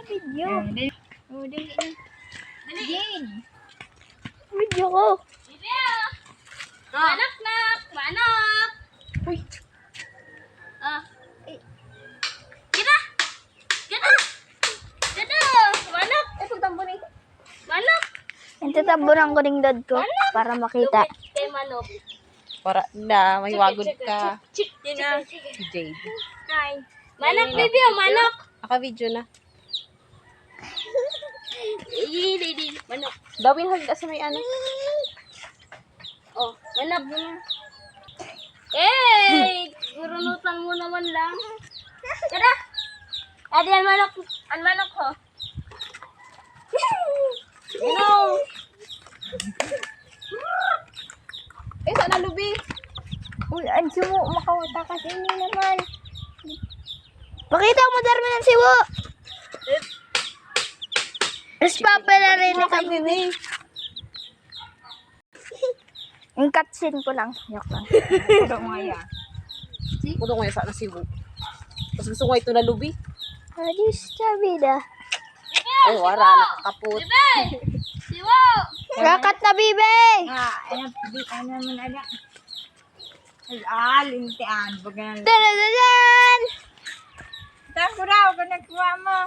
video. Oh, dali na. Jane. Video ko. Manok, nak! Manok! Uy, Gina! Gina! Gina! Manok! ay pagtambunin ko. Manok! Tatabunan ko ring dad ko para makita. Lupit kay manok. Para na, may wagod ka. Gina. Si Jade. Hi. Manok, baby, oh, manok! Naka-video na. Lady, manok. Dawin hag sa may ano. Oh, manok. Eh, gurunutan mo naman lang. Tara! Adi, ang manok. Ang manok, ho. Ano? Eh, sana lubi. Uy, anso mo, makawata kasi hindi naman. Pakita mo darmi ng siwo. Mas papala rin ni kami. Yung cutscene ko lang. Yok lang. Ito nga yan. Puno ko yung sana sibo. Tapos gusto ko ito na lubi. Adios, Chabida. Ay, wala, nakakaput. Siwo! Rakat na, bibe! Ano naman, anak? Lintian. Baga na. Tadadadan! Tako raw, kung nagkuha mo.